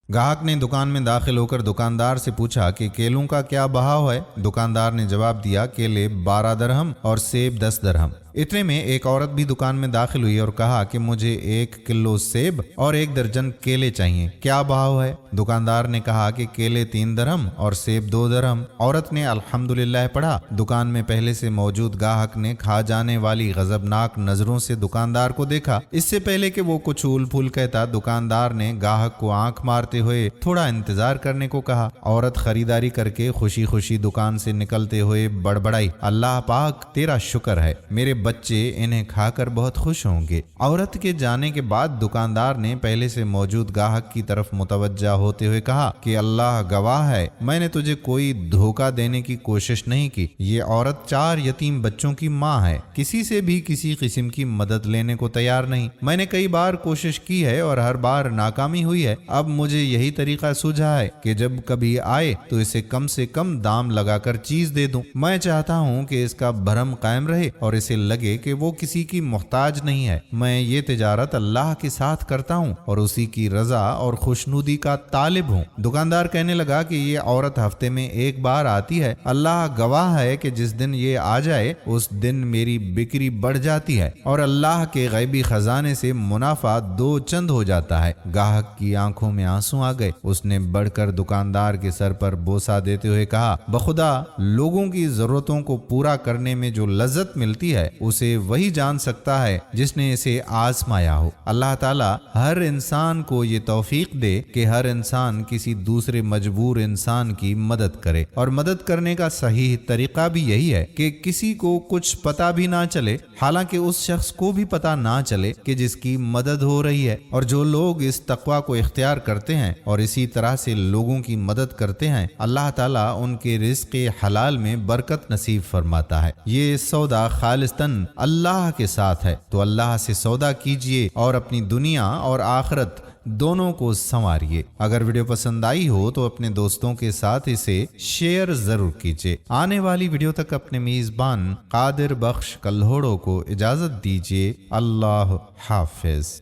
ग्राहक ने दुकान में दाखिल होकर दुकानदार से पूछा कि केलों का क्या भाव है। दुकानदार ने जवाब दिया, केले 12 दरहम और सेब 10 दरहम। इतने में एक औरत भी दुकान में दाखिल हुई और कहा कि मुझे 1 किलो सेब और 1 दर्जन केले चाहिए, क्या भाव है? दुकानदार ने कहा कि केले 3 दरहम और सेब 2 दरहम। औरत ने अल्हम्दुलिल्लाह पढ़ा। दुकान में पहले से मौजूद ग्राहक ने खा जाने वाली गजबनाक नजरों से दुकानदार को देखा। इससे पहले कि वो कुछ उल फूल कहता, दुकानदार ने ग्राहक को आंख मारते हुए थोड़ा इंतजार करने को कहा। औरत खरीदारी करके खुशी खुशी दुकान से निकलते हुए बड़बड़ाई, अल्लाह पाक तेरा शुक्र है, मेरे बच्चे इन्हें खाकर बहुत खुश होंगे। औरत के जाने के बाद दुकानदार ने पहले से मौजूद ग्राहक की तरफ मुतवज्जा होते हुए कहा कि अल्लाह गवाह है, मैंने तुझे कोई धोखा देने की कोशिश नहीं की। ये औरत 4 यतीम बच्चों की माँ है, किसी से भी किसी किस्म की मदद लेने को तैयार नहीं। मैंने कई बार कोशिश की है और हर बार नाकामी हुई है। अब मुझे यही तरीका सूझा है कि जब कभी आए तो इसे कम से कम दाम लगाकर चीज दे दूं। मैं चाहता हूं कि इसका भरम कायम रहे और इसे लगे कि वो किसी की मोहताज नहीं है। मैं ये तिजारत अल्लाह के साथ करता हूँ और उसी की रजा और खुशनुदी का तालिब हूँ। दुकानदार कहने लगा कि ये औरत हफ्ते में 1 बार आती है। अल्लाह गवाह है कि जिस दिन ये आ जाए उस दिन मेरी बिक्री बढ़ जाती है और अल्लाह के गैबी खजाने से मुनाफा 2 चंद हो जाता है। ग्राहक की आंखों में आंसू आ गए। उसने बढ़कर दुकानदार के सर पर बोसा देते हुए कहा, बखुदा लोगों की जरूरतों को पूरा करने में जो लज्जत मिलती है उसे वही जान सकता है जिसने इसे आजमाया हो। अल्लाह ताला हर इंसान को ये तौफीक दे कि हर इंसान किसी दूसरे मजबूर इंसान की मदद करे, और मदद करने का सही तरीका भी यही है कि किसी को कुछ पता भी ना चले, हालांकि उस शख्स को भी पता ना चले कि जिसकी मदद हो रही है। और जो लोग इस तकवा को इख्तियार करते हैं और इसी तरह से लोगों की मदद करते हैं, अल्लाह ताला उनके रिज़्क़ हलाल में बरकत नसीब फरमाता है। ये सौदा खालिस्तन अल्लाह के साथ है, तो अल्लाह से सौदा कीजिए और अपनी दुनिया और आखिरत दोनों को संवारिए। अगर वीडियो पसंद आई हो तो अपने दोस्तों के साथ इसे शेयर जरूर कीजिए। आने वाली वीडियो तक अपने मेजबान कादिर बख्श कल्होड़ो को इजाजत दीजिए। अल्लाह हाफिज।